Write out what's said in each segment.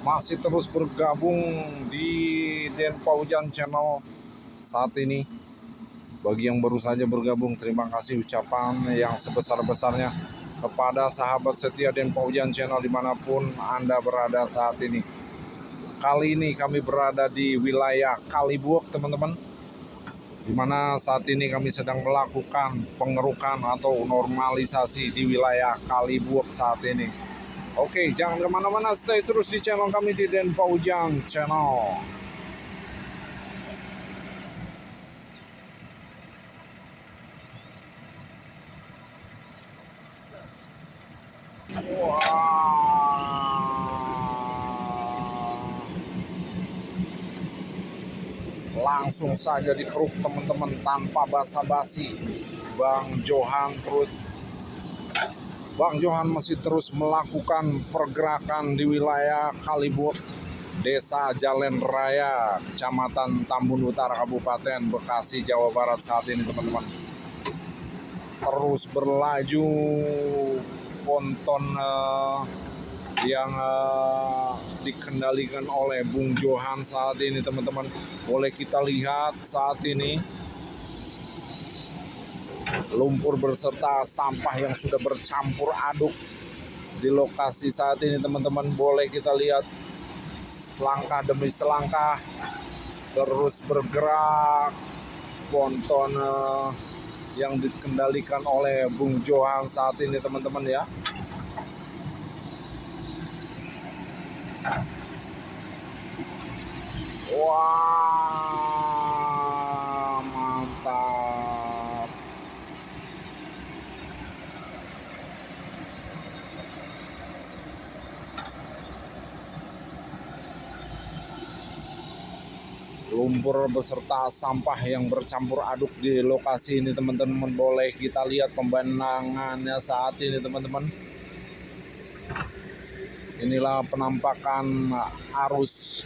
masih terus bergabung di Den Paujan Channel saat ini. Bagi yang baru saja bergabung, terima kasih ucapan yang sebesar-besarnya kepada sahabat setia Den Paujan Channel dimanapun Anda berada saat ini. Kali ini kami berada di wilayah Kalibuok, teman-teman, di mana saat ini kami sedang melakukan pengerukan atau normalisasi di wilayah Kalibuok saat ini. Oke, jangan kemana-mana, stay terus di channel kami di Den Paujan Channel. Langsung saja dikeruk teman-teman tanpa basa-basi. Bang Johan masih terus melakukan pergerakan di wilayah Kalibuok, Desa Jalan Raya, Kecamatan Tambun Utara, Kabupaten Bekasi, Jawa Barat saat ini, teman-teman. Terus berlaju ponton yang dikendalikan oleh Bung Johan saat ini, teman-teman. Boleh kita lihat saat ini lumpur beserta sampah yang sudah bercampur aduk di lokasi saat ini, teman-teman. Boleh kita lihat selangkah demi selangkah terus bergerak ponton yang dikendalikan oleh Bung Johan saat ini, teman-teman ya. Wah, mantap. Lumpur beserta sampah yang bercampur aduk di lokasi ini, teman-teman. Boleh kita lihat pemandangannya saat ini, teman-teman. Inilah penampakan arus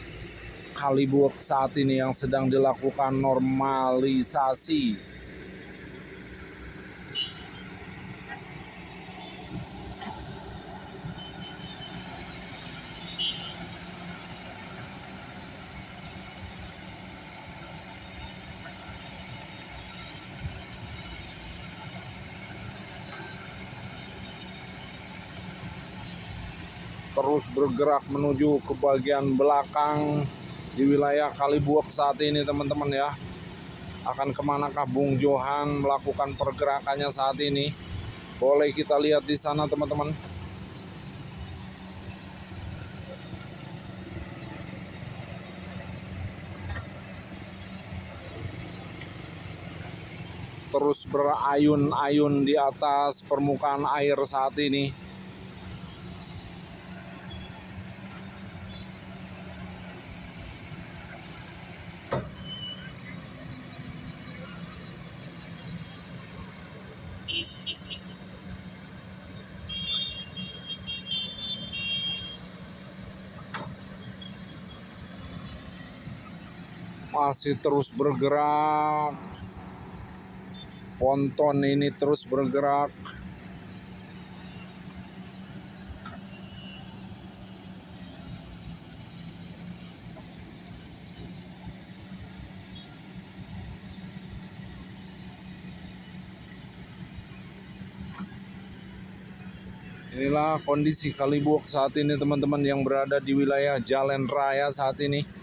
Kalibuok saat ini yang sedang dilakukan normalisasi. Terus bergerak menuju ke bagian belakang di wilayah Kalibuok saat ini, teman-teman ya. Akan kemanakah Bung Johan melakukan pergerakannya saat ini? Boleh kita lihat di sana, teman-teman. Terus berayun-ayun di atas permukaan air saat ini. Masih terus bergerak. Ponton ini terus bergerak. Inilah kondisi Kalibuok saat ini, teman-teman, yang berada di wilayah Jalan Raya saat ini.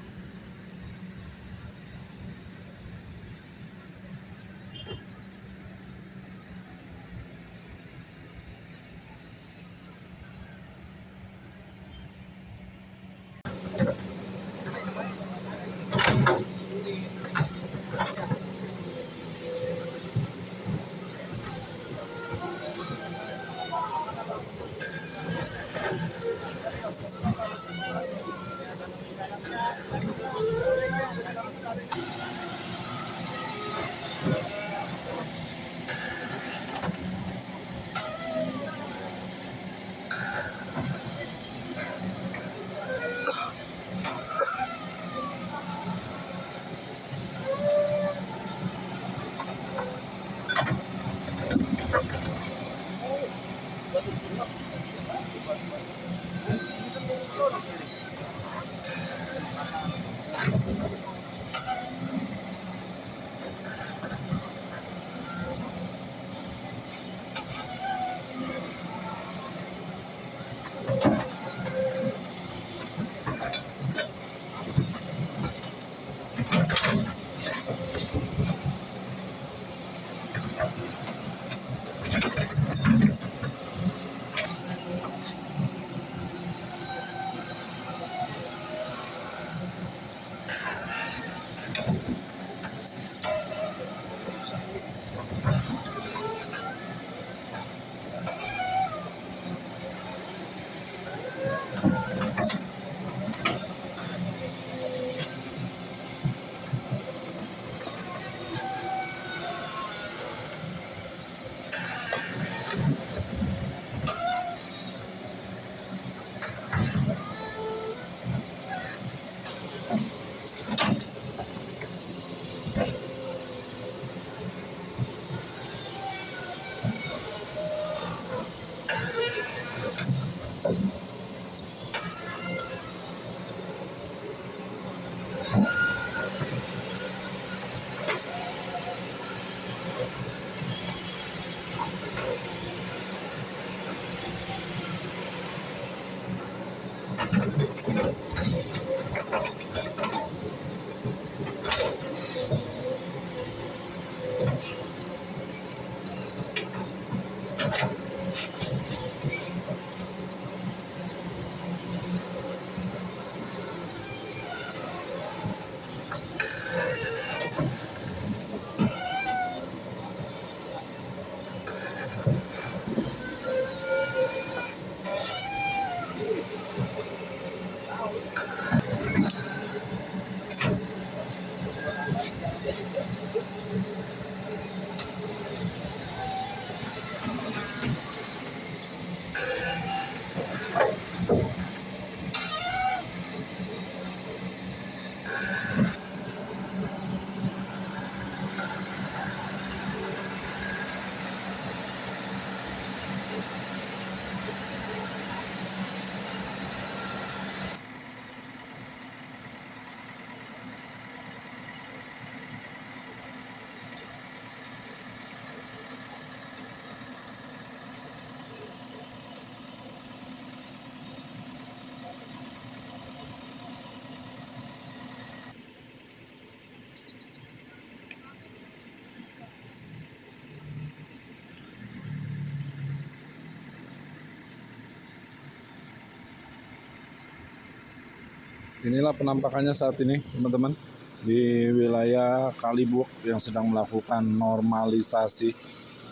Inilah penampakannya saat ini, teman-teman, di wilayah Kalibuok yang sedang melakukan normalisasi,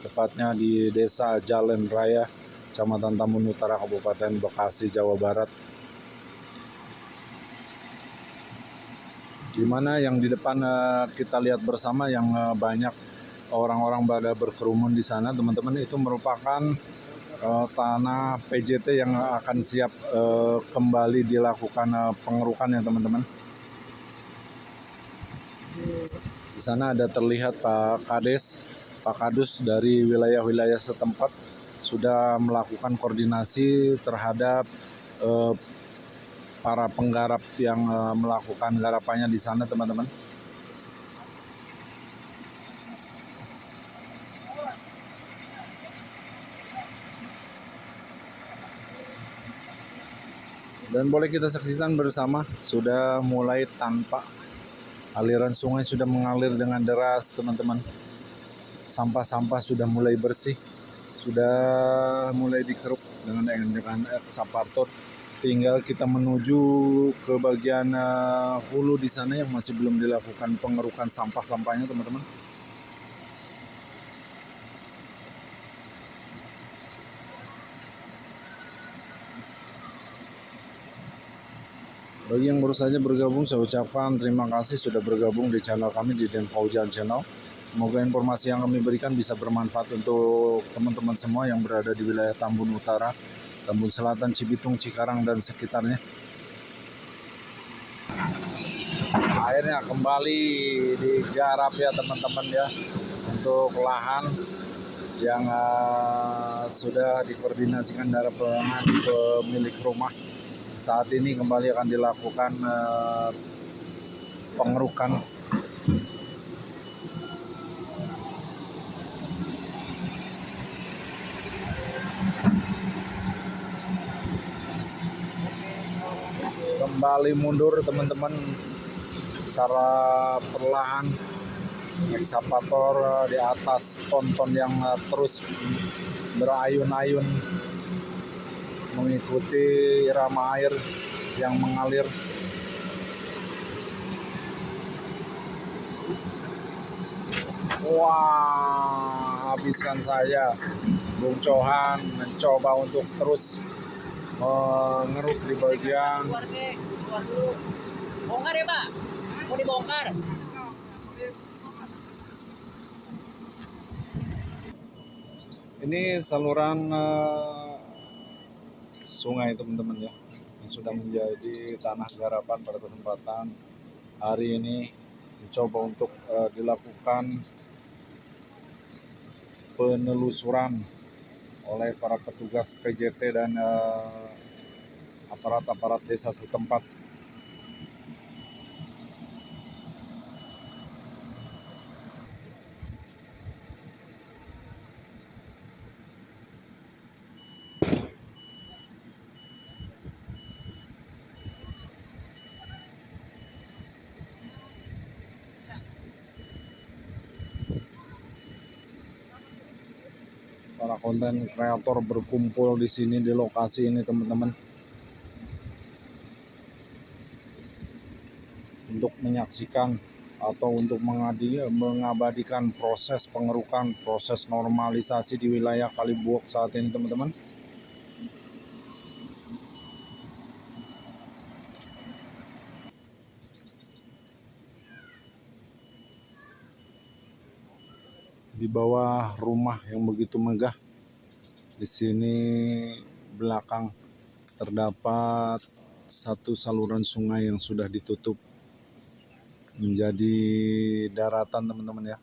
tepatnya di Desa Jalan Raya, Kecamatan Tambun Utara, Kabupaten Bekasi, Jawa Barat. Di mana yang di depan kita lihat bersama yang banyak orang-orang pada berkerumun di sana, teman-teman, itu merupakan tanah PJT yang akan siap kembali dilakukan pengerukan ya, teman-teman. Di sana ada terlihat Pak Kadus dari wilayah-wilayah setempat sudah melakukan koordinasi terhadap para penggarap yang melakukan garapannya di sana, teman-teman. Dan boleh kita saksikan bersama, sudah mulai tanpa aliran sungai sudah mengalir dengan deras, teman-teman. Sampah-sampah sudah mulai bersih, sudah mulai dikeruk dengan ekskavator. Tinggal kita menuju ke bagian hulu di sana yang masih belum dilakukan pengerukan sampah-sampahnya, teman-teman. Bagi yang baru saja bergabung, saya ucapkan terima kasih sudah bergabung di channel kami di Den Paujan Channel. Semoga informasi yang kami berikan bisa bermanfaat untuk teman-teman semua yang berada di wilayah Tambun Utara, Tambun Selatan, Cibitung, Cikarang, dan sekitarnya. Akhirnya kembali digarap ya, teman-teman ya, untuk lahan yang sudah dikoordinasikan dari pemilik rumah. Saat ini kembali akan dilakukan pengerukan. Kembali mundur, teman-teman, secara perlahan. Ekskavator di atas ponton yang terus berayun-ayun mengikuti irama air yang mengalir. Wah, habiskan saya. Bung Cohan mencoba untuk terus mengeruk di bagian. Keluar dulu. Bongkar ya, Pak? Mau dibongkar? Ini saluran sungai, teman-teman ya, yang sudah menjadi tanah garapan pada kesempatan hari ini, mencoba untuk dilakukan penelusuran oleh para petugas PJT dan aparat-aparat desa setempat. Para konten kreator berkumpul di sini, di lokasi ini, teman-teman, untuk menyaksikan atau untuk mengabadikan proses pengerukan, proses normalisasi di wilayah Kalibuok saat ini, teman-teman. Di bawah rumah yang begitu megah, di sini belakang terdapat satu saluran sungai yang sudah ditutup menjadi daratan, teman-teman ya.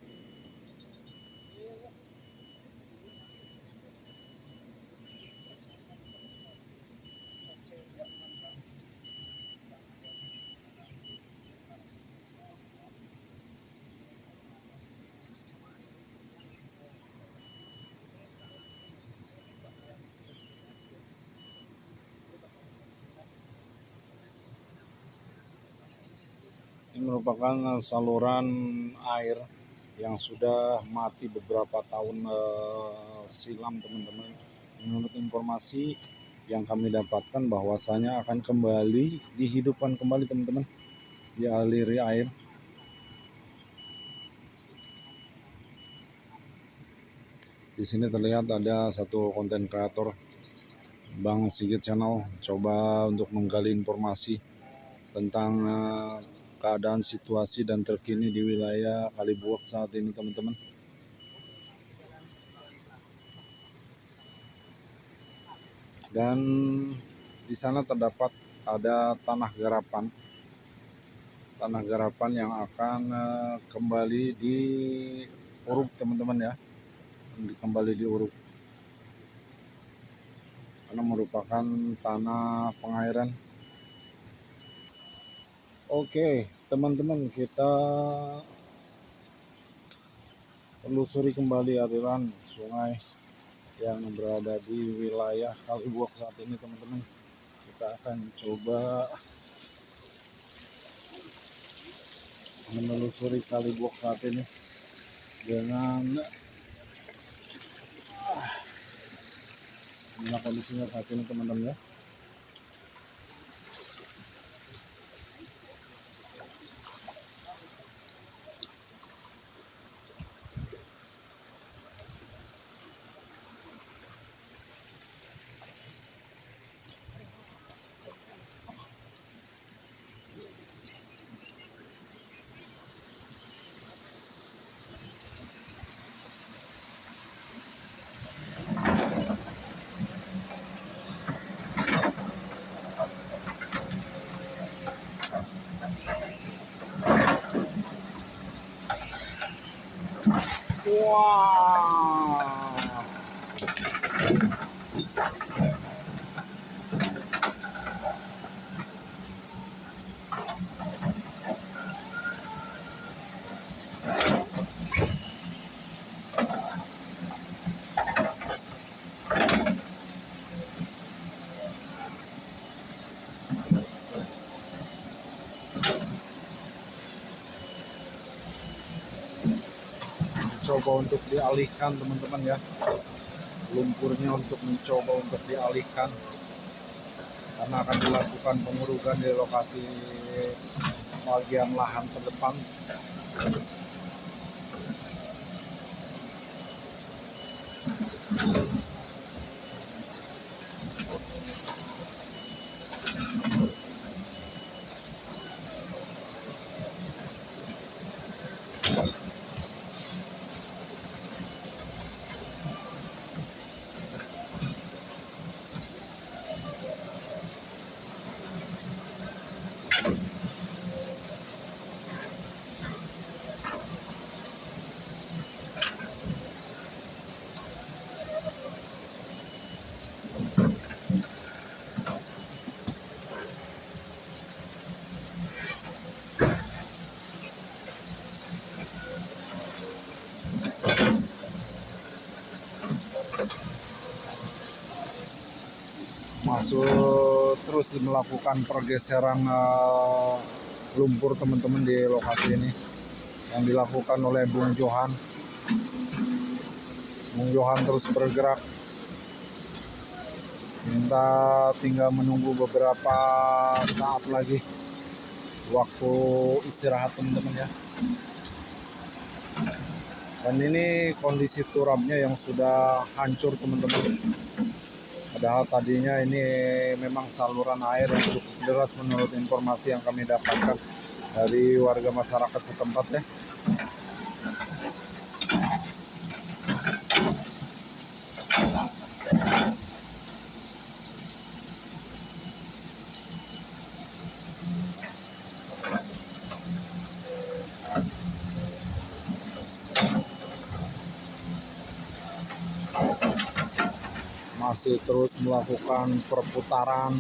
Ini merupakan saluran air yang sudah mati beberapa tahun silam, teman-teman. Menurut informasi yang kami dapatkan bahwasanya akan kembali dihidupkan kembali teman-teman, dialiri air. Di sini terlihat ada satu konten kreator Bang Sigit Channel coba untuk menggali informasi tentang keadaan situasi dan terkini di wilayah Kalibuak saat ini teman-teman. Dan di sana terdapat ada tanah garapan yang akan kembali diuruk teman-teman ya, kembali diuruk karena merupakan tanah pengairan. Oke teman-teman, kita telusuri kembali aliran sungai yang berada di wilayah Kalibuak saat ini teman-teman. Kita akan coba menelusuri Kalibuak saat ini dengan inilah kondisinya saat ini teman-teman ya. Wah, coba untuk dialihkan teman-teman ya, lumpurnya mencoba untuk dialihkan karena akan dilakukan pengurukan di lokasi bagian lahan terdepan. Masuk terus melakukan pergeseran lumpur teman-teman di lokasi ini yang dilakukan oleh Bung Johan. Bung Johan terus bergerak. Kita tinggal menunggu beberapa saat lagi waktu istirahat teman-teman ya. Dan ini kondisi turapnya yang sudah hancur teman-teman. Padahal tadinya ini memang saluran air yang cukup deras menurut informasi yang kami dapatkan dari warga masyarakat setempat ya. Masih terus melakukan perputaran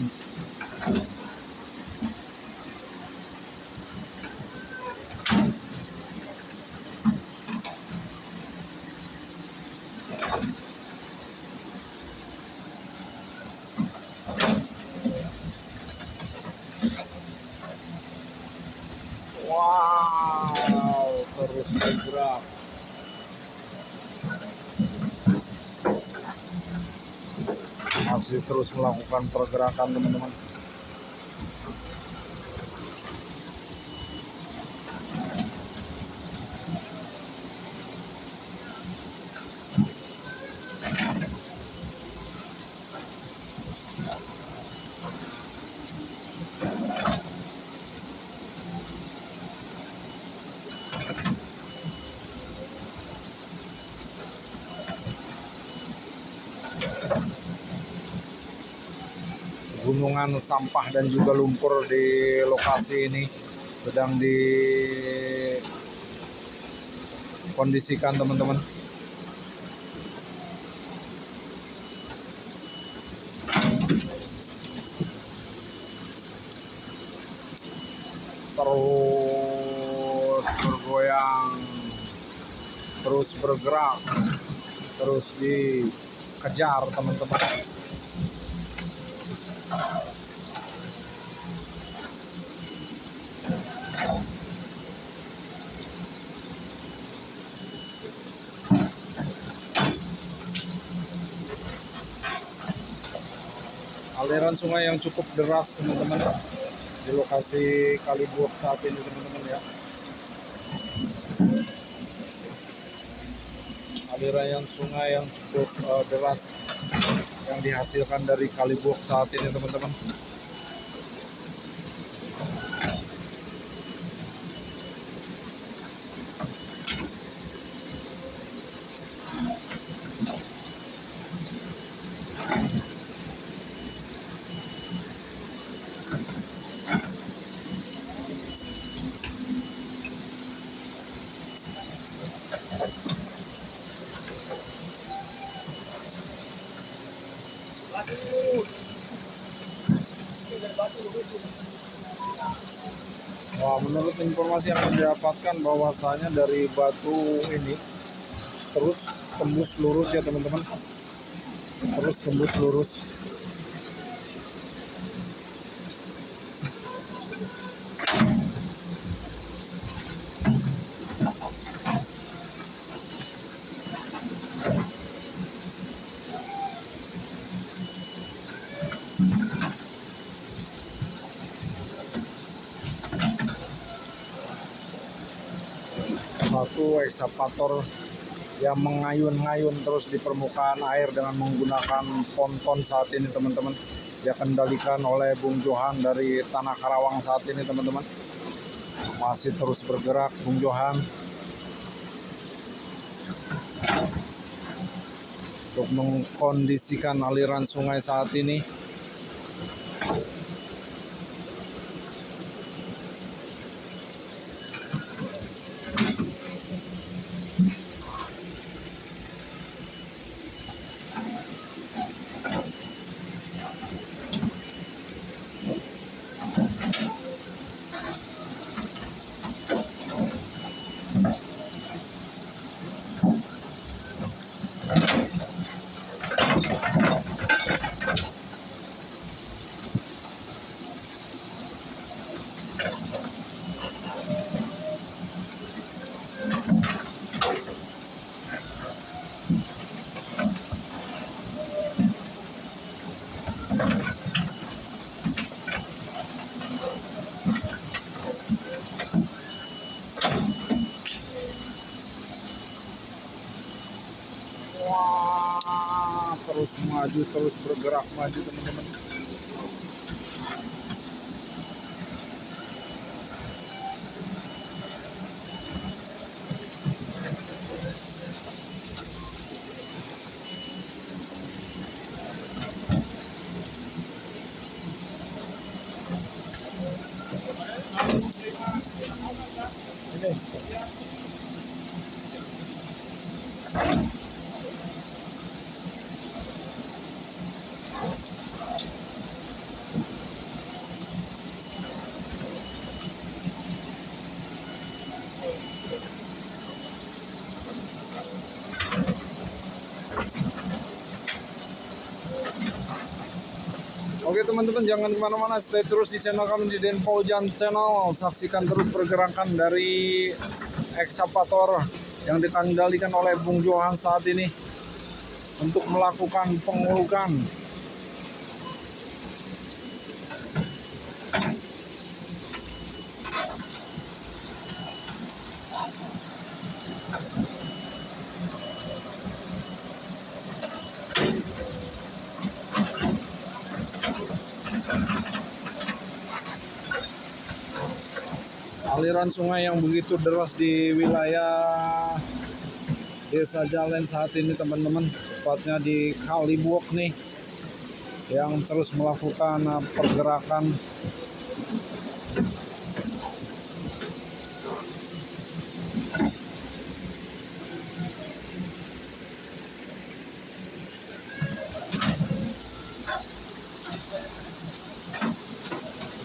wow, terus bergerak. masih terus melakukan pergerakan teman-teman. Gunungan sampah dan juga lumpur di lokasi ini sedang dikondisikan teman-teman. Terus bergoyang, terus bergerak, terus dikejar teman-teman. Aliran sungai yang cukup deras teman-teman di lokasi Kalibuok saat ini teman-teman ya. Aliran sungai yang cukup deras yang dihasilkan dari Kalibuok saat ini teman-teman. Wah, menurut informasi yang didapatkan bahwasanya dari batu ini terus tembus lurus ya teman-teman, terus tembus lurus. Satu ekskavator yang mengayun-ngayun terus di permukaan air dengan menggunakan ponton saat ini teman-teman, dikendalikan oleh Bung Johan dari Tanah Karawang saat ini teman-teman. Masih terus bergerak Bung Johan untuk mengkondisikan aliran sungai saat ini. Wah, terus maju, terus bergerak maju teman-teman. Ini. Oke teman-teman, jangan kemana-mana, stay terus di channel kami di Denpau Jan Channel. Saksikan terus pergerakan dari ekskavator yang dikendalikan oleh Bung Johan saat ini untuk melakukan pengulukan aliran sungai yang begitu deras di wilayah Desa Jalen saat ini teman-teman, tepatnya di Kalibuok nih, yang terus melakukan pergerakan.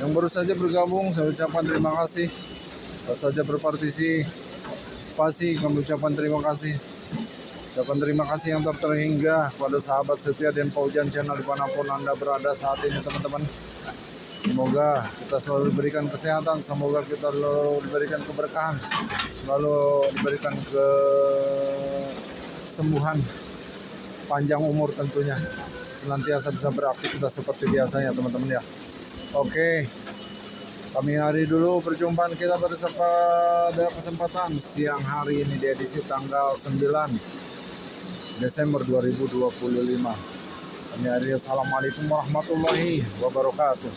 Yang baru saja bergabung, saya ucapkan terima kasih. Baru saja berpartisipasi, kami ucapkan terima kasih. Ucapkan terima kasih yang tak terhingga pada sahabat setia dan Paujan Channel dimanapun Anda berada saat ini teman-teman. Semoga kita selalu diberikan kesehatan, semoga kita selalu diberikan keberkahan, selalu diberikan kesembuhan, panjang umur tentunya. Senantiasa bisa beraktivitas seperti biasanya teman-teman ya. Oke, kami hari dulu perjumpaan kita pada kesempatan siang hari ini di edisi tanggal 9 Desember 2025. Kami hari assalamualaikum warahmatullahi wabarakatuh.